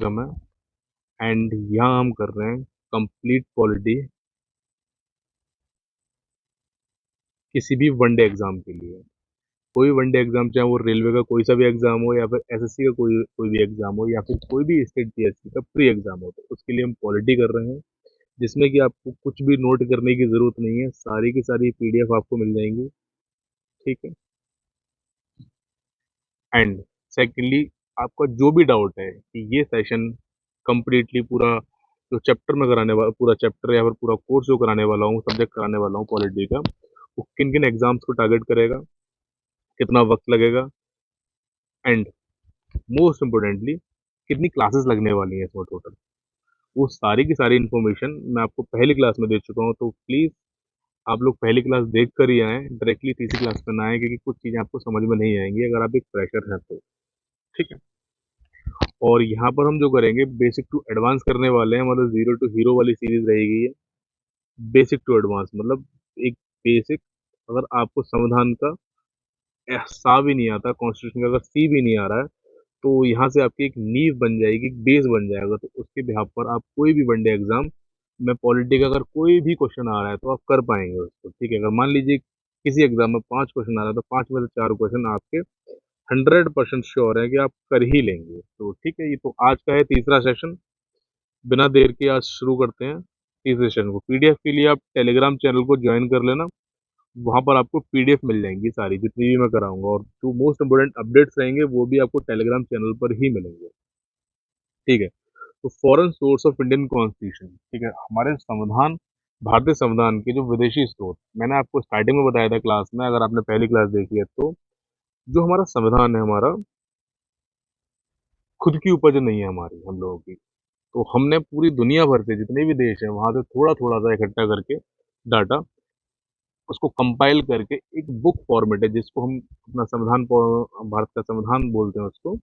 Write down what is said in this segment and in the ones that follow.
Welcome है। And यहाँ हम कर रहे हैं कंप्लीट पॉलिटी किसी भी वनडे एग्जाम के लिए। कोई वनडे एग्जाम, चाहे वो रेलवे का कोई सा भी एग्जाम हो या फिर एसएससी का कोई कोई भी एग्जाम हो या फिर कोई भी स्टेट पीएससी का प्री एग्जाम हो, तो उसके लिए हम पॉलिटी कर रहे हैं, जिसमें कि आपको कुछ भी नोट करने की जरूरत नहीं है, सारी की सारी पीडीएफ आपको मिल जाएंगी। ठीक है। एंड सेकेंडली, आपका जो भी डाउट है कि ये सेशन कंप्लीटली पूरा जो चैप्टर में कराने वाला, पूरा चैप्टर या फिर पूरा कोर्स जो कराने वाला हूँ, सब्जेक्ट कराने वाला हूँ पॉलिटी का, वो किन किन एग्जाम्स को टारगेट करेगा, कितना वक्त लगेगा, एंड मोस्ट इम्पोर्टेंटली कितनी क्लासेस लगने वाली हैं इसमें टोटल, वो सारी की सारी इन्फॉर्मेशन मैं आपको पहली क्लास में दे चुका हूँ। तो प्लीज़ आप लोग पहली क्लास देख कर ही आएँ, डायरेक्टली तीसरी क्लास में ना आएँ, क्योंकि कुछ चीज़ें आपको समझ में नहीं आएंगी अगर आप एक फ्रेशर हैं तो। ठीक है। और यहाँ पर हम जो करेंगे बेसिक टू एडवांस करने वाले हैं, मतलब जीरो टू हीरो वाली सीरीज रहेगी ये। बेसिक टू एडवांस मतलब एक बेसिक, अगर आपको संविधान का सा भी नहीं आता, कॉन्स्टिट्यूशन का अगर सी भी नहीं आ रहा है, तो यहाँ से आपकी एक नींव बन जाएगी, एक बेस बन जाएगा। तो उसके बिहाफ पर आप कोई भी वनडे एग्जाम में पॉलिटी का अगर कोई भी क्वेश्चन आ रहा है तो आप कर पाएंगे उसको। ठीक है। अगर मान लीजिए किसी एग्जाम में 5 क्वेश्चन आ रहा है तो 5 में से 4 क्वेश्चन आपके 100% श्योर है कि आप कर ही लेंगे। तो ठीक है, ये तो आज का है तीसरा सेशन। बिना देर के आज शुरू करते हैं तीसरे सेशन को। पीडीएफ के लिए आप टेलीग्राम चैनल को ज्वाइन कर लेना, वहाँ पर आपको पीडीएफ मिल जाएंगी सारी जितनी भी मैं कराऊंगा, और जो मोस्ट इंपोर्टेंट अपडेट्स रहेंगे वो भी आपको टेलीग्राम चैनल पर ही मिलेंगे। ठीक है। तो foreign source of Indian constitution, ठीक है, हमारे संविधान, भारतीय संविधान के जो विदेशी स्रोत, मैंने आपको स्टार्टिंग में बताया था क्लास में, अगर आपने पहली क्लास देखी है तो, जो हमारा संविधान है, हमारा खुद की उपज नहीं है हमारी, हम लोगों की। तो हमने पूरी दुनिया भर से जितने भी देश हैं वहां से थोड़ा थोड़ा सा इकट्ठा करके डाटा, उसको कंपाइल करके एक बुक फॉर्मेट है जिसको हम अपना संविधान, भारत का संविधान बोलते हैं उसको,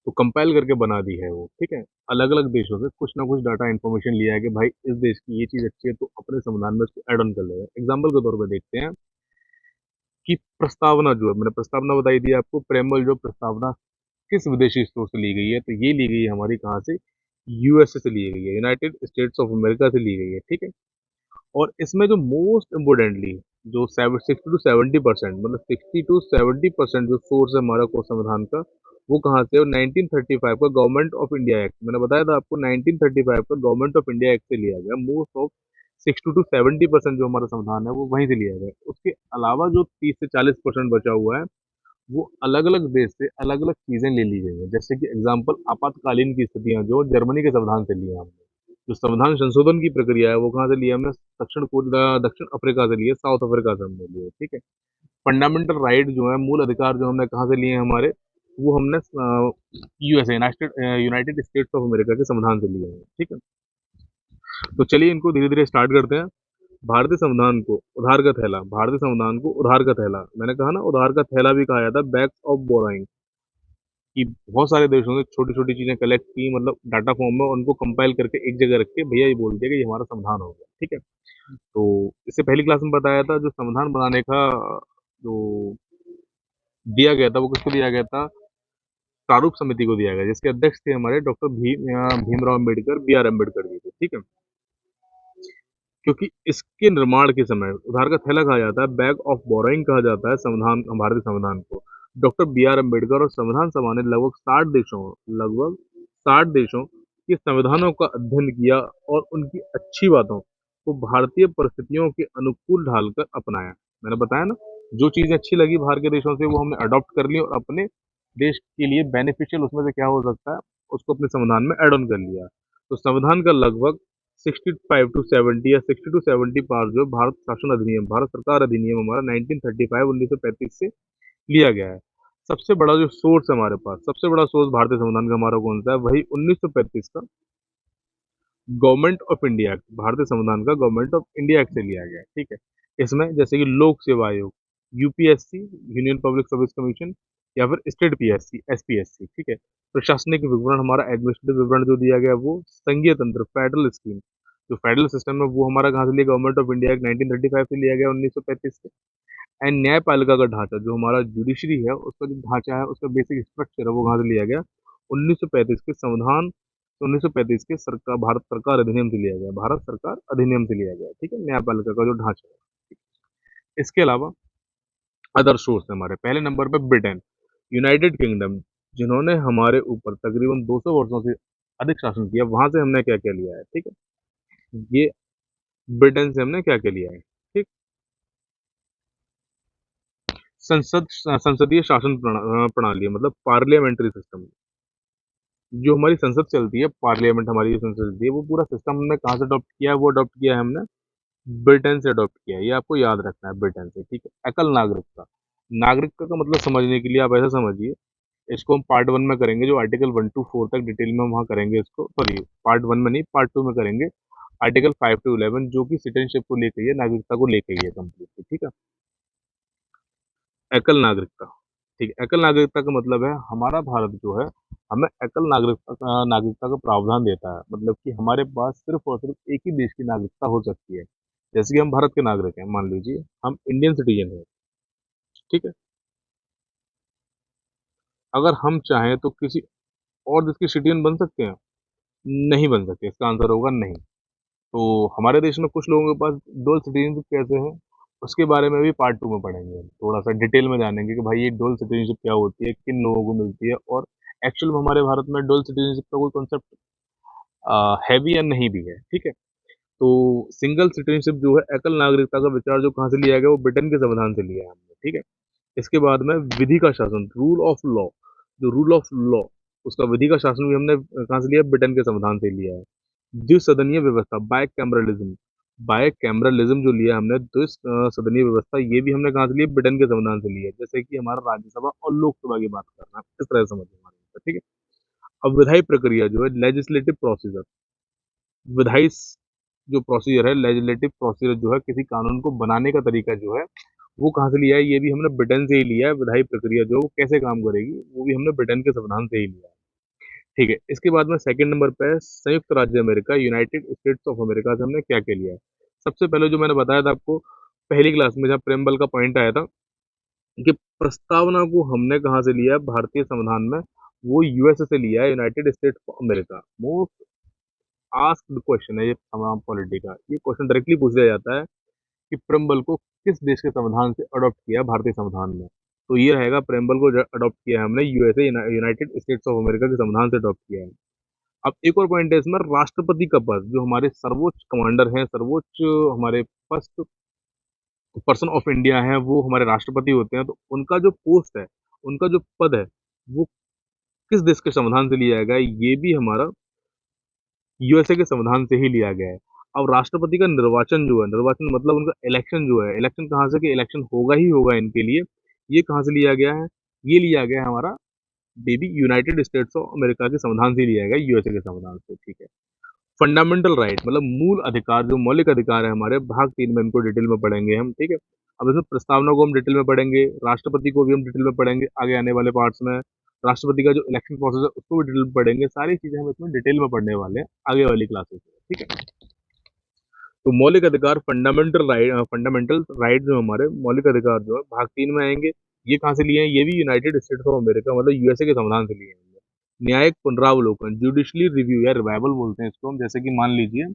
तो कंपाइल करके बना दी है वो। ठीक है। अलग अलग देशों से कुछ ना कुछ डाटा इन्फॉर्मेशन लिया है कि भाई इस देश की ये चीज अच्छी है, तो अपने संविधान में उसको एड ऑन कर लेगा। एग्जाम्पल के तौर पर देखते हैं कि प्रस्तावना जो है, मैंने प्रस्तावना बताई थी आपको, प्रेमल जो प्रस्तावना किस विदेशी स्रोत से ली गई है, तो ये ली गई है हमारी कहाँ से, यूएसए से ली गई है, यूनाइटेड स्टेट्स ऑफ अमेरिका से ली गई है। ठीक है। और इसमें जो मोस्ट इम्पोर्टेंटली जो 60 to 70%, मतलब 60 to 70% जो सोर्स है हमारा को संविधान का, वो कहाँ से है, 1935 का गवर्नमेंट ऑफ इंडिया एक्ट, मैंने बताया था आपको 1935 का गवर्नमेंट ऑफ इंडिया एक्ट से लिया गया। मोस्ट ऑफ 60 to 70% जो हमारा संविधान है वो वहीं से लिया गया। उसके अलावा जो 30 से 40% बचा हुआ है, वो अलग अलग देश से अलग अलग चीजें ले ली गई है। जैसे कि एग्जाम्पल, आपातकालीन की स्थितियां जो जर्मनी के संविधान से ली है हमने। जो संविधान संशोधन की प्रक्रिया है वो कहाँ से लिया हमने, दक्षिण कोरिया, दक्षिण अफ्रीका से लिए, साउथ अफ्रीका से हमने लिए। ठीक है। फंडामेंटल राइट जो है, मूल अधिकार जो हमने कहाँ से लिए हैं हमारे, वो हमने USA, United states of America के संविधान से लिए हैं। ठीक है। तो चलिए इनको धीरे धीरे स्टार्ट करते हैं। भारतीय संविधान को उधार का थैला, भारतीय संविधान को उधार का थैला, मैंने कहा ना उधार का थैला भी कहा जाता है, बैग्स ऑफ बोराइंग, कि बहुत सारे देशों ने छोटी छोटी चीजें कलेक्ट की, मतलब डाटा फॉर्म में, उनको कंपाइल करके एक जगह रख के भैया ये बोल दिया कि ये हमारा संविधान हो गया। ठीक है। तो इससे पहली क्लास में बताया था जो संविधान बनाने का जो दिया गया था वो किसको दिया गया था, प्रारूप समिति को दिया गया, जिसके अध्यक्ष थे हमारे doctor Bhimrao Ambedkar, B R Ambedkar ji थे। ठीक है। क्योंकि इसके निर्माण के समय उधार का थैला कहा जाता है, बैग ऑफ बोरोइंग कहा जाता है संविधान, भारतीय संविधान को। डॉक्टर बी आर अम्बेडकर और संविधान सभा ने लगभग 60 देशों के संविधानों का अध्ययन किया और उनकी अच्छी बातों को भारतीय परिस्थितियों के अनुकूल ढालकर अपनाया। मैंने बताया ना, जो चीजें अच्छी लगी बाहर के देशों से वो हमने अडॉप्ट कर ली और अपने देश के लिए बेनिफिशियल उसमें से क्या हो सकता है उसको अपने संविधान में एड ऑन कर लिया। तो संविधान का लगभग 65 to 70 या 60 to 70 पार जो भारत शासन अधिनियम, भारत सरकार अधिनियम हमारा 1935, 1935 से लिया गया है। सबसे बड़ा जो सोर्स है हमारे पास, सबसे बड़ा सोर्स भारतीय संविधान का हमारा कौन सा है, वही 1935 का गवर्नमेंट ऑफ इंडिया एक्ट, भारतीय संविधान का गवर्नमेंट ऑफ इंडिया एक्ट से लिया गया है। ठीक है। इसमें जैसे कि लोक सेवा आयोग, UPSC, union public service commission, या फिर स्टेट पीएससी, एसपीएससी। ठीक है। प्रशासनिक विवरण, हमारा एडमिनिस्ट्रेटिव विवरण जो दिया गया वो, संघीय तंत्र, फेडरल स्कीम, जो फेडरल सिस्टम है वो हमारा कहाँ से लिया, गवर्नमेंट ऑफ इंडिया एक्ट 1935 से लिया गया, 1935 से। एंड न्यायपालिका का ढांचा, जो हमारा जुडिशरी है उसका जो ढांचा है, उसका बेसिक स्ट्रक्चर है, वो कहाँ से लिया गया, 1935 के संविधान 1935 के सरकार भारत सरकार अधिनियम से लिया गया, भारत सरकार अधिनियम से लिया गया, ठीक है, न्यायपालिका का जो ढांचा है। इसके अलावा अदर सोर्स है हमारे, पहले नंबर पे ब्रिटेन, यूनाइटेड किंगडम, जिन्होंने हमारे ऊपर तकरीबन 200 वर्षों से अधिक शासन किया, वहां से हमने क्या क्या लिया है, ठीक है, ये ब्रिटेन से हमने क्या क्या लिया है, ठीक। संसदीय शासन प्रणाली मतलब पार्लियामेंट्री सिस्टम, जो हमारी संसद चलती है, पार्लियामेंट हमारी जो संसद चलती है, वो पूरा सिस्टम हमने कहाँ से अडॉप्ट किया है, वो अडॉप्ट किया है हमने ब्रिटेन से अडॉप्ट किया है, ये आपको याद रखना है, ब्रिटेन से, ठीक है। एकल नागरिकता, नागरिकता का मतलब समझने के लिए आप ऐसा समझिए, इसको हम पार्ट 1 में करेंगे, जो आर्टिकल 1 टू 4 तक डिटेल में वहाँ करेंगे इसको, सॉरी पार्ट 1 में नहीं, पार्ट 2 में करेंगे, आर्टिकल 5 टू 11 जो कि सिटीजनशिप को लेके ही है, नागरिकता को लेके ही है कंप्लीटली, ठीक है। एकल नागरिकता, ठीक है, एकल नागरिकता का मतलब है हमारा भारत जो है, हमें एकल नागरिकता का प्रावधान देता है, मतलब कि हमारे पास सिर्फ और सिर्फ एक ही देश की नागरिकता हो सकती है। जैसे कि हम भारत के नागरिक हैं, मान लीजिए हम इंडियन सिटीजन हैं, ठीक है, अगर हम चाहें तो किसी और देश के सिटीजन बन सकते हैं, नहीं बन सकते, इसका आंसर होगा नहीं। तो हमारे देश में कुछ लोगों के पास डुअल सिटीजनशिप कैसे है, उसके बारे में भी पार्ट 2 में पढ़ेंगे, हम थोड़ा सा डिटेल में जानेंगे कि भाई ये डुअल सिटीजनशिप क्या होती है, किन लोगों को मिलती है, और एक्चुअल में हमारे भारत में डुअल सिटीजनशिप का कोई कॉन्सेप्ट है भी या नहीं भी है, ठीक है। तो सिंगल सिटीजनशिप जो है, एकल नागरिकता का विचार जो कहाँ से लिया गया, वो ब्रिटेन के संविधान से लिया है हमने, ठीक है। इसके बाद में विधि का शासन, रूल ऑफ लॉ, जो रूल ऑफ लॉ, उसका विधि का शासन भी हमने कहाँ से लिया, ब्रिटेन के संविधान से लिया है। द्विसदनीय व्यवस्था, बायकैमरलिज्म जो लिया हमने, द्विसदनीय व्यवस्था, ये भी हमने कहाँ से लिया, ब्रिटेन के संविधान से लिया है। जैसे कि हमारा राज्यसभा और लोकसभा की बात करना है, इस तरह से समझिए हमारे, ठीक है। अब विधायी प्रक्रिया जो है, लेजिस्लेटिव प्रोसीजर, विधायी जो प्रोसीजर है, लेजिस्लेटिव प्रोसीजर जो है, किसी कानून को बनाने का तरीका जो है, वो कहाँ से लिया है, ये भी हमने ब्रिटेन से ही लिया है। विधायी प्रक्रिया जो कैसे काम करेगी, वो भी हमने ब्रिटेन के संविधान से ही लिया है, ठीक है। इसके बाद में सेकंड नंबर पे है संयुक्त राज्य America, United states of America से हमने क्या क्या लिया है। सबसे पहले जो मैंने बताया था आपको पहली क्लास में, जहाँ प्रेम्बल का पॉइंट आया था कि प्रस्तावना को हमने कहाँ से लिया है, भारतीय संविधान में, वो यूएसए से लिया है, United states of America. Most asked question है ये तमाम पॉलिटी का, ये क्वेश्चन डायरेक्टली पूछा जाता है कि प्रेम्बल को किस देश के संविधान से अडॉप्ट किया भारतीय संविधान में। तो ये रहेगा, प्रेम्बल को अडॉप्ट किया है हमने USA, United states of America के संविधान से अडॉप्ट किया है। अब एक और पॉइंट है इसमें, राष्ट्रपति का पद, जो हमारे सर्वोच्च कमांडर हैं, सर्वोच्च हमारे फर्स्ट पर्सन ऑफ इंडिया है, वो हमारे राष्ट्रपति होते हैं। तो उनका जो पोस्ट है, उनका जो पद है, वो किस देश के संविधान से लिया गया है, ये भी हमारा यूएसए के संविधान से ही लिया गया है। अब राष्ट्रपति का निर्वाचन जो है, निर्वाचन मतलब उनका इलेक्शन जो है, इलेक्शन कहाँ से, कि इलेक्शन होगा ही होगा इनके लिए, ये कहाँ से लिया गया है, ये लिया गया है हमारा baby United states of America के संविधान से लिया गया, यूएसए के संविधान से, ठीक है। फंडामेंटल राइट मतलब मूल अधिकार, जो मौलिक अधिकार है हमारे, भाग 3 में इनको डिटेल में पढ़ेंगे हम, ठीक है। अब इसमें प्रस्तावना को हम डिटेल में पढ़ेंगे, राष्ट्रपति को भी हम डिटेल में पढ़ेंगे आगे आने वाले पार्ट्स में, राष्ट्रपति का जो इलेक्शन प्रोसेस है उसको भी डिटेल में पढ़ेंगे, सारी चीजें हम इसमें डिटेल में पढ़ने वाले हैं आगे वाली क्लासेस में, ठीक है। तो मौलिक अधिकार, फंडामेंटल राइट जो हमारे मौलिक अधिकार जो है, भाग 3 में आएंगे। ये कहाँ से लिए हैं, ये भी यूनाइटेड स्टेट्स ऑफ अमेरिका मतलब यूएसए के संविधान से लिए हैं। न्यायिक पुनरावलोकन, जुडिशली रिव्यू या रिवाइवल बोलते हैं इसको हम, जैसे कि मान लीजिए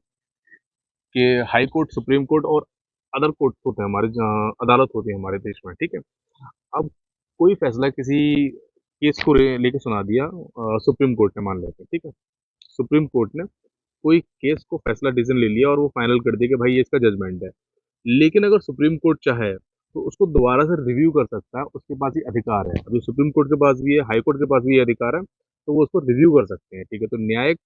कि हाई कोर्ट, सुप्रीम कोर्ट और अदर कोर्ट होते हैं हमारे, जहाँ अदालत होती है हमारे देश में, ठीक है। अब कोई फैसला किसी केस को लेके सुना दिया सुप्रीम कोर्ट ने, मान लेते हैं, ठीक है। सुप्रीम कोर्ट ने कोई केस को फैसला डिसीजन ले लिया और वो फाइनल कर दिया कि भाई ये इसका जजमेंट है। लेकिन अगर सुप्रीम कोर्ट चाहे तो उसको दोबारा से रिव्यू कर सकता है, उसके पास ये अधिकार है। अभी सुप्रीम कोर्ट के पास भी है, हाई कोर्ट के पास भी ये अधिकार है, तो वो उसको रिव्यू कर सकते हैं, ठीक है। तो न्यायिक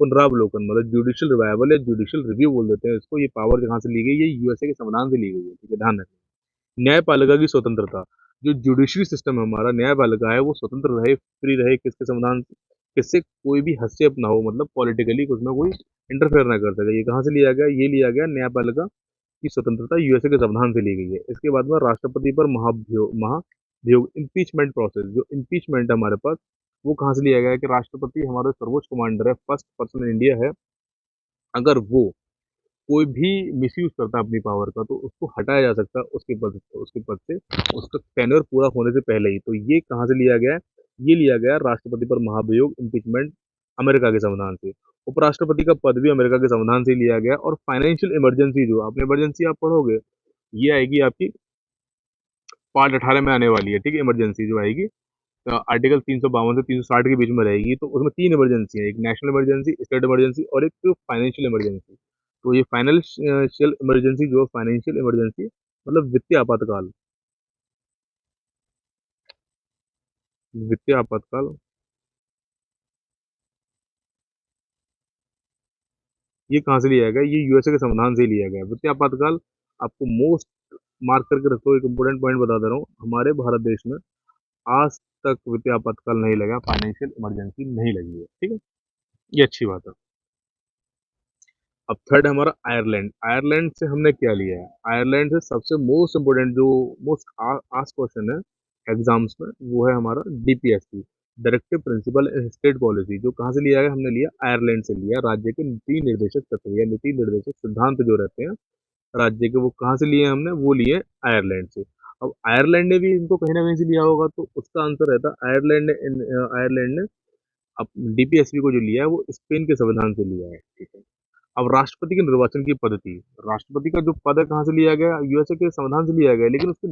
पुनरावलोकन मतलब जुडिशियल रिवाइवल या जुडिशियल रिव्यू बोल देते हैं इसको, ये पावर कहाँ से ली गई है, यूएसए के संविधान से ली गई है, ठीक है, ध्यान रखना। न्यायपालिका की स्वतंत्रता, जो जुडिशरी सिस्टम है हमारा, न्यायपालिका है, वो स्वतंत्र रहे, फ्री रहे, किसके संविधान से, किससे कोई भी हस्तक्षेप ना हो, मतलब पॉलिटिकली उसमें कोई इंटरफेयर ना कर सके। ये कहाँ से लिया गया, ये लिया गया न्यायपालिका की स्वतंत्रता यूएसए के संविधान से ली गई है। इसके बाद में राष्ट्रपति पर महाभियोग इम्पीचमेंट प्रोसेस, जो इम्पीचमेंट है हमारे पास, वो कहाँ से लिया गया है कि राष्ट्रपति हमारे सर्वोच्च कमांडर है, फर्स्ट पर्सन इन इंडिया है, अगर वो कोई भी मिसयूज करता है अपनी पावर का, तो उसको हटाया जा सकता है उसके पद से, उसका टेन्योर पूरा होने से पहले ही। तो ये कहाँ से लिया गया है, ये लिया गया राष्ट्रपति पर महाभियोग इम्पीचमेंट अमेरिका के संविधान से। उपराष्ट्रपति का पद भी अमेरिका के संविधान से लिया गया। और फाइनेंशियल इमरजेंसी जो आपने इमरजेंसी आप पढ़ोगे, ये आएगी आपकी पार्ट 18 में आने वाली है, ठीक है। इमरजेंसी जो आएगी आर्टिकल 352 से 360 के बीच में रहेगी। तो उसमें 3 इमरजेंसी है, एक नेशनल इमरजेंसी, स्टेट इमरजेंसी और एक फाइनेंशियल इमरजेंसी। तो ये फाइनेंशियल इमरजेंसी जो फाइनेंशियल इमरजेंसी मतलब वित्तीय आपातकाल, वित्तीय आपातकाल ये कहाँ से लिया गया? ये यूएसए के संविधान से लिया गया। वित्तीय आपातकाल आपको मोस्ट मार्क करके रखो, एक इम्पोर्टेंट पॉइंट बता दे रहा हूँ, हमारे भारत देश में आज तक वित्तीय आपातकाल नहीं लगा, फाइनेंशियल इमरजेंसी नहीं लगी है, ठीक है। ये अच्छी बात है। अब थर्ड है हमारा आयरलैंड। आयरलैंड से हमने क्या लिया है? आयरलैंड से सबसे मोस्ट इम्पोर्टेंट जो मोस्ट आस्क क्वेश्चन है एग्जाम्स में, वो है हमारा DPSP, directive principle state policy. जो कहाँ से लिया गया? हमने लिया आयरलैंड से लिया। राज्य के नीति निर्देशक तत्व या नीति निर्देशक सिद्धांत जो रहते हैं राज्य के, वो कहाँ से लिए हमने? वो लिए आयरलैंड से। अब आयरलैंड ने भी इनको कहीं ना कहीं से लिया होगा, तो उसका आंसर रहता है आयरलैंड ने अब डीपीएसपी को जो लिया है वो स्पेन के संविधान से लिया है, ठीक है। अब राष्ट्रपति के निर्वाचन की पद्धति, राष्ट्रपति का जो पद है कहाँ से लिया गया? यूएसए के संविधान से लिया गया, लेकिन उसके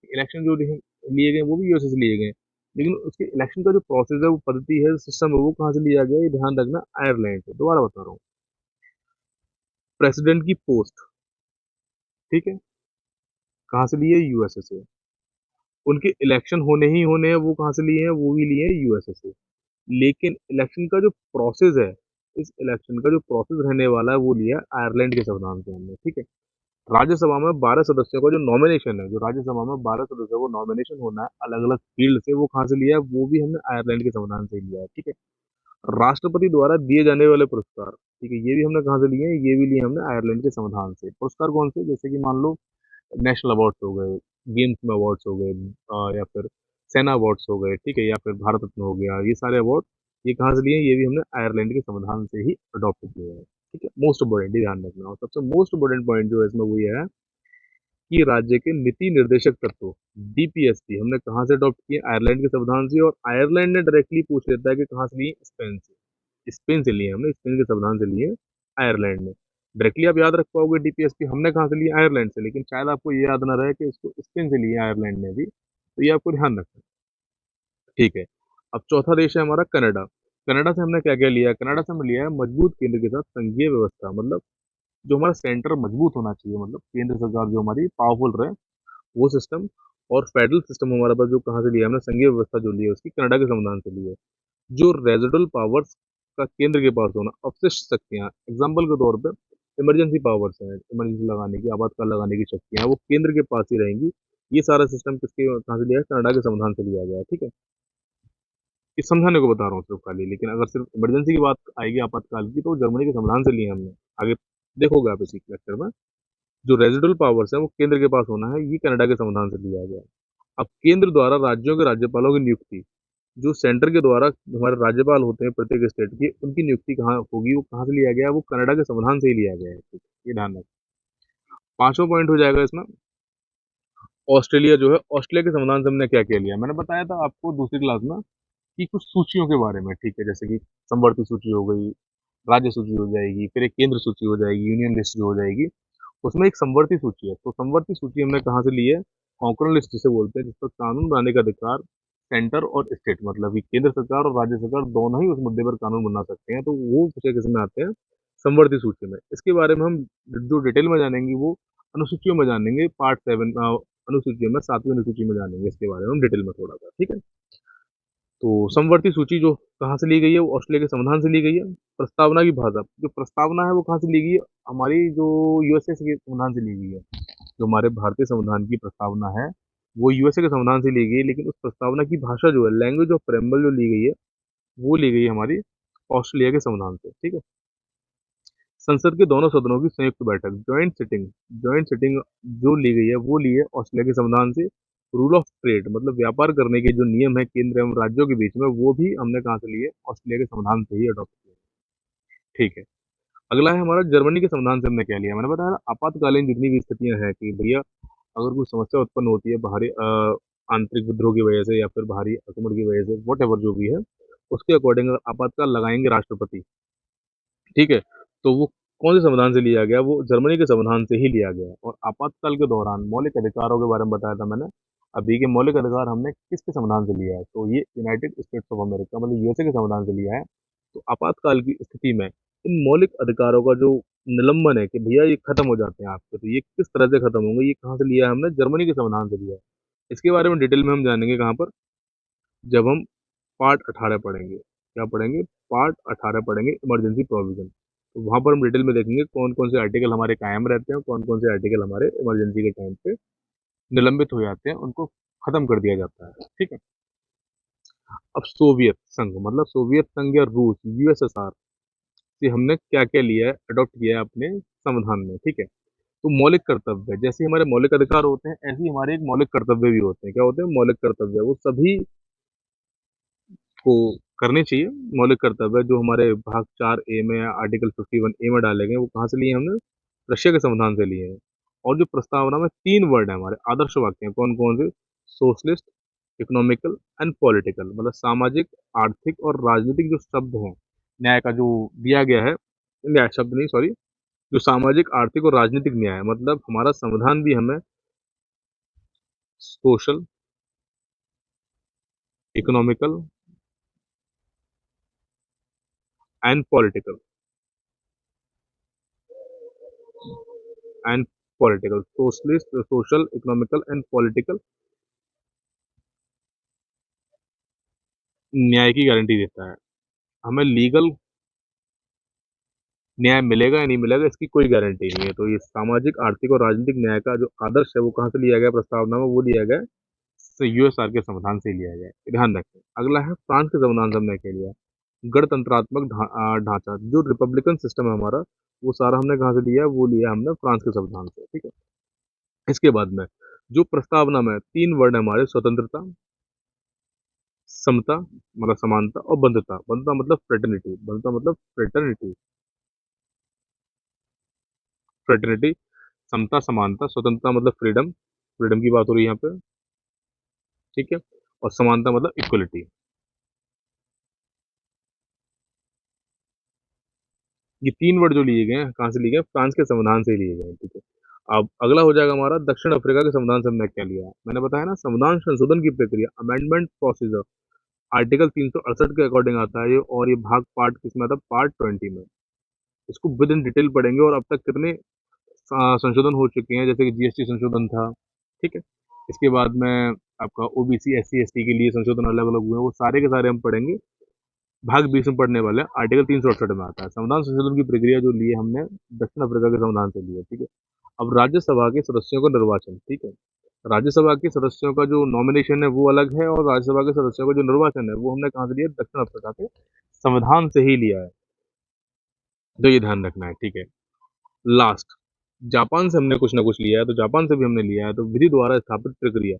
इलेक्शन जो लिए गए वो भी यूएसए से लिए गए। लेकिन उसके इलेक्शन का जो प्रोसेस है, वो पद्धति है, सिस्टम है, वो कहाँ से लिया गया? ये ध्यान रखना, आयरलैंड से। दोबारा बता रहा हूँ, प्रेसिडेंट की पोस्ट, ठीक है, कहाँ से लिए? यूएसए से। उनके इलेक्शन होने ही होने हैं, वो कहाँ से लिए हैं? वो भी लिए हैं यूएसए से। लेकिन इलेक्शन का जो प्रोसेस है, इस इलेक्शन का जो प्रोसेस रहने वाला है, वो लिया है आयरलैंड के संविधान से हमने, ठीक है। राज्यसभा में 12 सदस्यों का जो नॉमिनेशन है, जो राज्यसभा में 12 सदस्यों को नॉमिनेशन होना है अलग अलग फील्ड से, वो कहाँ से लिया है? वो भी हमने आयरलैंड के संविधान से ही लिया है, ठीक है। राष्ट्रपति द्वारा दिए जाने वाले पुरस्कार, ठीक है, ये भी हमने कहाँ से लिए हैं? ये भी लिए हमने आयरलैंड के संविधान से। पुरस्कार कौन से? जैसे कि मान लो नेशनल अवार्ड्स हो गए, गेम्स में अवार्ड्स हो गए, या फिर सेना अवार्ड्स हो गए, ठीक है, या फिर भारत रत्न हो गया, ये सारे अवार्ड ये कहाँ से लिए हैं? ये भी हमने आयरलैंड के संविधान से ही अडॉप्ट किए हैं, ठीक है। मोस्ट इम्पोर्टेंट ध्यान रखना। और सबसे मोस्ट इम्पोर्टेंट पॉइंट जो है इसमें वो ये है कि राज्य के नीति निर्देशक तत्व डीपीएसपी हमने कहाँ से अडॉप्ट किए? आयरलैंड के संविधान से। और आयरलैंड ने डायरेक्टली पूछ लेता है कि कहाँ से लिए? स्पेन से। स्पेन से लिए हमने, स्पेन के संविधान से लिए आयरलैंड ने। डायरेक्टली आप याद रख पाओगे डीपीएसपी हमने कहाँ से लिए? आयरलैंड से। लेकिन शायद आपको ये याद ना रहे कि इसको स्पेन से लिए आयरलैंड ने भी, तो ये आपको ध्यान रखना है, ठीक है। अब चौथा देश है हमारा कनाडा। कनाडा से हमने क्या क्या लिया? कनाडा से हमने लिया है मजबूत केंद्र के साथ संघीय व्यवस्था, मतलब जो हमारा सेंटर मजबूत होना चाहिए, मतलब केंद्र सरकार जो हमारी पावरफुल रहे, वो सिस्टम। और फेडरल सिस्टम हमारे पास जो कहाँ से लिया हमने? संघीय व्यवस्था जो ली है उसकी कनाडा के संविधान से ली है। जो रेजिडुअल पावर्स का केंद्र के पास होना, अवशिष्ट शक्तियाँ, एग्जाम्पल के तौर पे इमरजेंसी पावर्स हैं, इमरजेंसी लगाने की, आपातकाल लगाने की शक्तियाँ, वो केंद्र के पास ही रहेंगी। ये सारा सिस्टम किसके कहाँ से लिया है? कनाडा के संविधान से लिया गया है, ठीक है। ये समझाने को बता रहा हूँ सिर्फ खाली, लेकिन अगर सिर्फ इमरजेंसी की बात आएगी आपातकाल की, तो जर्मनी के संविधान से लिए हमने। आगे देखोगे आप इसी लेक्चर में। जो रेजिडुअल पावर्स है वो केंद्र के पास होना है, ये कनाडा के संविधान से लिया गया है। अब केंद्र द्वारा राज्यों के राज्यपालों की नियुक्ति, जो सेंटर के द्वारा हमारे राज्यपाल होते हैं प्रत्येक स्टेट की, उनकी नियुक्ति कहाँ होगी? वो कहाँ से लिया गया है? वो कनाडा के संविधान से ही लिया गया है, ठीक है? ये ध्यान रखना। पांचवा पॉइंट हो जाएगा इसमें, ऑस्ट्रेलिया जो है, ऑस्ट्रेलिया के संविधान से हमने क्या क्या लिया? मैंने बताया था आपको दूसरी क्लास में कि कुछ सूचियों के बारे में, ठीक है, जैसे कि संवर्ती सूची हो गई, राज्य सूची हो जाएगी, फिर एक केंद्र सूची हो जाएगी, यूनियन लिस्ट जो हो जाएगी। उसमें एक संवर्ती सूची है। तो संवर्ती सूची हमने कहाँ से ली है? कॉन्करर लिस्ट जिसे बोलते हैं, जिस पर कानून बनाने का अधिकार सेंटर और स्टेट, मतलब कि केंद्र सरकार और राज्य सरकार दोनों ही उस मुद्दे पर कानून बना सकते हैं। तो वो पूछे किस में आते हैं? संवर्ती सूची में। इसके बारे में हम जो डिटेल में जानेंगे वो अनुसूचियों में जानेंगे, पार्ट 7 अनुसूचियों में, 7वीं अनुसूची में जानेंगे इसके बारे में हम डिटेल में थोड़ा सा, ठीक है। तो समवर्ती सूची जो कहाँ से ली गई है? वो ऑस्ट्रेलिया के संविधान से ली गई है। प्रस्तावना की भाषा, जो प्रस्तावना है वो कहाँ से ली गई है? हमारी जो यूएसए के संविधान से ली गई है। जो हमारे भारतीय संविधान की प्रस्तावना है वो यूएसए के संविधान से ली गई है, लेकिन उस प्रस्तावना की भाषा जो है, लैंग्वेज ऑफ प्रेम्बल जो ली गई है, वो ली गई है हमारी ऑस्ट्रेलिया के संविधान से, ठीक है। संसद के दोनों सदनों की संयुक्त बैठक, ज्वाइंट सिटिंग जो ली गई है वो ली है ऑस्ट्रेलिया के संविधान से। रूल ऑफ ट्रेड, मतलब व्यापार करने के जो नियम है केंद्र एवं राज्यों के बीच में, वो भी हमने कहाँ से लिए? ऑस्ट्रेलिया के संविधान से ही अडॉप्ट किया, ठीक है। अगला है हमारा जर्मनी के संविधान से हमने क्या लिया? मैंने बताया ना, आपातकालीन जितनी भी स्थितियां हैं कि भैया अगर कोई समस्या उत्पन्न होती है बाहरी आंतरिक विद्रोह की वजह से या फिर बाहरी आक्रमण की वजह से, व्हाटएवर जो भी है, उसके अकॉर्डिंग आपातकाल लगाएंगे राष्ट्रपति, ठीक है। तो वो कौन से संविधान से लिया गया, वो जर्मनी के संविधान से ही लिया गया। और आपातकाल के दौरान मौलिक अधिकारों के बारे में बताया था मैंने। अभी के मौलिक अधिकार हमने किसके संविधान से लिया है, तो ये यूनाइटेड स्टेट्स ऑफ अमेरिका मतलब यूएसए के संविधान से लिया है। तो आपातकाल की स्थिति में इन मौलिक अधिकारों का जो निलंबन है कि भैया ये खत्म हो जाते हैं आपके, तो ये किस तरह से खत्म होंगे, ये कहाँ से लिया है हमने, जर्मनी के संविधान से लिया है। इसके बारे में डिटेल में हम जानेंगे कहाँ पर, जब हम पार्ट 18 पढ़ेंगे। क्या पढ़ेंगे? पार्ट 18 पढ़ेंगे, इमरजेंसी प्रोविजन। तो वहां पर हम डिटेल में देखेंगे कौन कौन से आर्टिकल हमारे कायम रहते हैं, कौन कौन से आर्टिकल हमारे इमरजेंसी के टाइम पे निलंबित हो जाते हैं, उनको खत्म कर दिया जाता है, ठीक है। अब सोवियत संघ मतलब सोवियत संघ या रूस, यूएसएसआर से हमने क्या क्या लिया है, अडॉप्ट किया है अपने संविधान में, ठीक है। तो मौलिक कर्तव्य, जैसे हमारे मौलिक अधिकार होते हैं ऐसे ही हमारे एक मौलिक कर्तव्य भी होते हैं। क्या होते हैं? मौलिक कर्तव्य। वो सभी को करने चाहिए। मौलिक कर्तव्य जो हमारे भाग 4 ए में या आर्टिकल 51 ए में डाले गए, वो कहाँ से लिए हमने? रशिया के संविधान से लिए हैं। और जो प्रस्तावना में 3 वर्ड है हमारे आदर्श वाक्य हैं, कौन कौन से? सोशलिस्ट, इकोनॉमिकल एंड पॉलिटिकल, मतलब सामाजिक, आर्थिक और राजनीतिक जो शब्द हैं, न्याय का जो दिया गया है, न्याय शब्द नहीं, सॉरी, जो सामाजिक, आर्थिक और राजनीतिक न्याय है, मतलब हमारा संविधान भी हमें social, economical and political and political, socialist, social, economical and political न्याय की गारंटी देता है। हमें लीगल न्याय मिलेगा या नहीं मिलेगा इसकी कोई गारंटी नहीं है। तो ये सामाजिक, आर्थिक और राजनीतिक न्याय का जो आदर्श है वो कहाँ से लिया गया प्रस्तावना में? वो लिया गया यूएसआर के संविधान से ही लिया गया है। ध्यान रखें। अगला है फ्रांस के संविधान से हमने क्या लिया? गणतंत्रात्मक ढांचा, जो रिपब्लिकन सिस्टम है हमारा, वो सारा हमने कहाँ से लिया है? वो लिया हमने फ्रांस के संविधान से, ठीक है। इसके बाद में जो प्रस्तावना में 3 वर्ड है हमारे, स्वतंत्रता, समता मतलब समानता, और बंधुता। बंधुता मतलब फ्रेटर्निटी, बंधुता मतलब फ्रेटर्निटी, फ्रेटर्निटी, समता, समानता, स्वतंत्रता मतलब फ्रीडम, फ्रीडम की बात हो रही है यहाँ पे, ठीक है। और समानता मतलब इक्वलिटी। ये 3 वर्ड जो लिए गए हैं कहाँ से लिए गए? फ्रांस के संविधान से ही लिए गए हैं, ठीक है। अब अगला हो जाएगा हमारा दक्षिण अफ्रीका के संविधान से हमने क्या लिया है? मैंने बताया ना, संविधान संशोधन की प्रक्रिया, अमेंडमेंट प्रोसीजर, आर्टिकल 368 के अकॉर्डिंग आता है ये। और ये भाग पार्ट किसमें आता है? पार्ट 20 में। इसको विद इन डिटेल पढ़ेंगे। और अब तक कितने संशोधन हो चुके हैं, जैसे कि जीएसटी संशोधन था, ठीक है। इसके बाद में आपका ओबीसी, एससी, एसटी के लिए संशोधन अलग अलग हुए हैं, वो सारे के सारे हम पढ़ेंगे। भाग 20 में पढ़ने वाले हैं, आर्टिकल 368 में आता है। संविधान संशोधन की प्रक्रिया जो ली है हमने दक्षिण अफ्रीका के संविधान से ली है, ठीक है। अब राज्यसभा के सदस्यों का निर्वाचन, ठीक है। राज्यसभा के सदस्यों का जो नॉमिनेशन है वो अलग है, और राज्यसभा के सदस्यों का जो निर्वाचन है वो हमने कहाँ से लिया? दक्षिण अफ्रीका के संविधान से ही लिया है। तो ये ध्यान रखना है, ठीक है। लास्ट, जापान से हमने कुछ ना कुछ लिया है, तो जापान से भी हमने लिया है। तो विधि द्वारा स्थापित प्रक्रिया,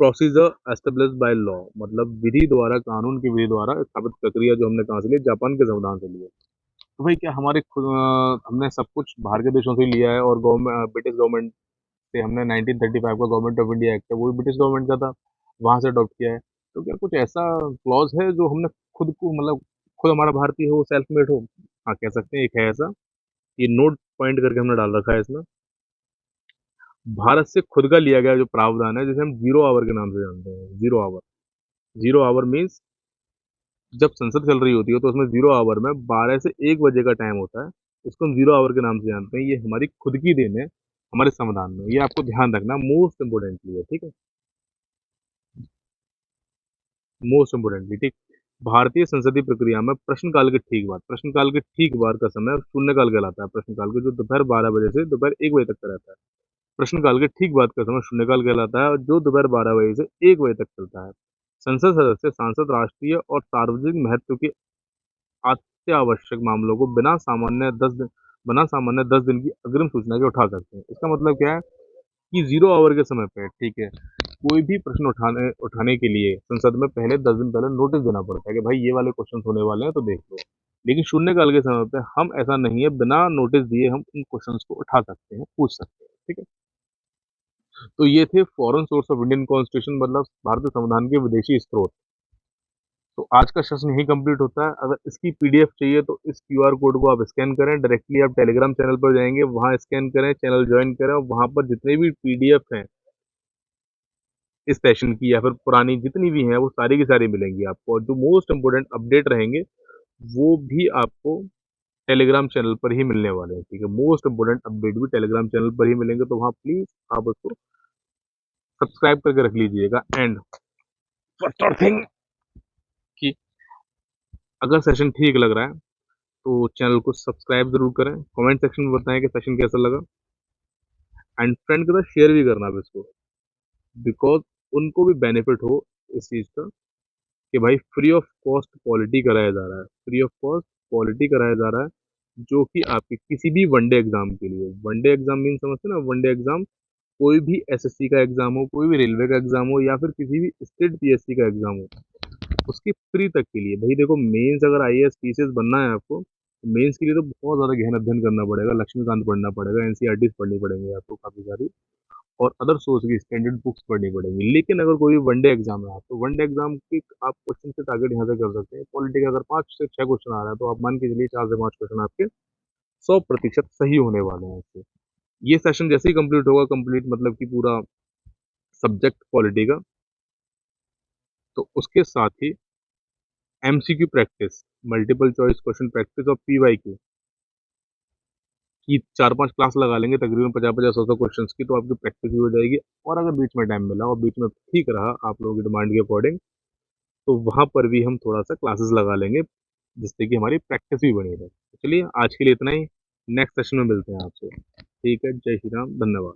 प्रोसीजर एस्टेब्लिश्ड बाय लॉ, मतलब विधि द्वारा, कानून की विधि द्वारा स्थापित प्रक्रिया जो हमने कहाँ से ली? जापान के संविधान से लिया। तो भाई क्या हमारे खुद हमने सब कुछ बाहर के देशों से लिया है, और गवर्नमेंट, ब्रिटिश गवर्नमेंट से हमने 1935 का गवर्नमेंट ऑफ इंडिया एक्ट है, वो भी ब्रिटिश गवर्नमेंट का था, वहां से अडॉप्ट किया है। तो क्या कुछ ऐसा क्लॉज है जो हमने खुद को, मतलब खुद हमारा भारतीय हो, सेल्फ मेड हो? हाँ, कह सकते हैं एक है ऐसा। ये नोट पॉइंट करके हमने डाल रखा है इसमें। भारत से खुद का लिया गया जो प्रावधान है, जिसे हम जीरो आवर के नाम से जानते हैं। Zero hour, zero hour means जब संसद चल रही होती है तो उसमें जीरो आवर में 12 से 1 बजे का टाइम होता है। इसको हम जीरो आवर के नाम से जानते हैं। ये हमारी खुद की देन है हमारे संविधान में। ये आपको ध्यान रखना, मोस्ट इम्पोर्टेंटली है, ठीक है। मोस्ट इम्पोर्टेंटली, ठीक। भारतीय संसदीय प्रक्रिया में प्रश्नकाल के ठीक बाद, प्रश्नकाल के ठीक बाद का समय शून्यकाल कहलाता है। प्रश्नकाल के जो दोपहर 12 बजे से दोपहर 1 बजे तक का रहता है, प्रश्नकाल के ठीक बाद का समय शून्यकाल कहलाता है, और जो दोपहर 12 बजे से 1 बजे तक चलता है। संसद सदस्य, सांसद राष्ट्रीय और सार्वजनिक महत्व के अत्यावश्यक मामलों को बिना सामान्य 10 दिन की अग्रिम सूचना के उठा सकते हैं। इसका मतलब क्या है कि जीरो आवर के समय पे, ठीक है, कोई भी प्रश्न उठाने उठाने के लिए संसद में पहले 10 दिन पहले नोटिस देना पड़ता है कि भाई ये वाले क्वेश्चन होने वाले हैं तो देख लो। लेकिन शून्यकाल के समय पे हम ऐसा नहीं है, बिना नोटिस दिए हम इन क्वेश्चंस को उठा सकते हैं, पूछ सकते हैं, ठीक है। तो ये थे foreign source of Indian constitution, मतलब भारतीय संविधान के विदेशी स्रोत। तो आज का सेशन यही कंप्लीट होता है। अगर इसकी पीडीएफ चाहिए तो इस क्यूआर कोड को आप स्कैन करें, डायरेक्टली आप टेलीग्राम चैनल पर जाएंगे, वहां स्कैन करें, चैनल ज्वाइन करें, और वहां पर जितने भी पीडीएफ हैं इस सेशन की या फिर पुरानी जितनी भी हैं वो सारी की सारी मिलेंगी आपको, और जो मोस्ट इम्पोर्टेंट अपडेट रहेंगे वो भी आपको टेलीग्राम चैनल पर ही मिलने वाले हैं। ठीक है, मोस्ट इम्पोर्टेंट अपडेट भी टेलीग्राम चैनल पर ही मिलेंगे, तो वहाँ प्लीज आप उसको सब्सक्राइब करके रख लीजिएगा। एंड फर्स्ट थिंग कि अगर सेशन ठीक लग रहा है तो चैनल को सब्सक्राइब जरूर करें, कमेंट सेक्शन में बताएं कि सेशन कैसा लगा, एंड फ्रेंड के साथ शेयर भी करना आप इसको, बिकॉज उनको भी बेनिफिट हो इस चीज़ का कि भाई फ्री ऑफ कॉस्ट पॉलिटी कराया जा रहा है, फ्री ऑफ कॉस्ट पॉलिटी कराया जा रहा है, जो कि आपके किसी भी वनडे एग्जाम के लिए, वनडे एग्जाम मीन समझते हैं ना, वनडे एग्जाम कोई भी एसएससी का एग्जाम हो, कोई भी रेलवे का एग्जाम हो, या फिर किसी भी स्टेट पीएससी का एग्जाम हो, उसकी फ्री तक के लिए। भाई देखो, मेंस अगर आईएएस पीसीएस बनना है आपको, तो मेंस के लिए तो बहुत ज़्यादा गहन अध्ययन करना पड़ेगा, लक्ष्मीकांत पढ़ना पड़ेगा, एनसीईआरटीज पढ़नी पड़ेंगे आपको काफ़ी सारी, और अदर सोर्स की स्टैंडर्ड बुक्स पढ़नी पड़ेंगी। लेकिन अगर कोई वनडे एग्जाम है, तो वनडे एग्जाम की आप क्वेश्चन से टारगेट यहाँ से कर सकते हैं। पॉलिटी का अगर 5 से 6 क्वेश्चन आ रहा है, तो आप मान के चलिए 4 से 5 क्वेश्चन आपके 100% सही होने वाले हैं इससे। ये सेशन जैसे ही कंप्लीट होगा, कंप्लीट मतलब कि पूरा सब्जेक्ट पॉलिटी का, तो उसके साथ ही MCQ practice, multiple choice question practice और पीवाईक्यू की 4-5 क्लास लगा लेंगे, तकरीबन 50-50, 100-100 क्वेश्चन की, तो आपकी प्रैक्टिस भी हो जाएगी। और अगर बीच में टाइम मिला और बीच में ठीक रहा आप लोगों की डिमांड के अकॉर्डिंग, तो वहाँ पर भी हम थोड़ा-सा क्लासेस लगा लेंगे, जिससे कि हमारी प्रैक्टिस भी बनी रहे। तो चलिए आज के लिए इतना ही, नेक्स्ट सेशन में मिलते हैं आपसे। ठीक है, जय श्री राम, धन्यवाद।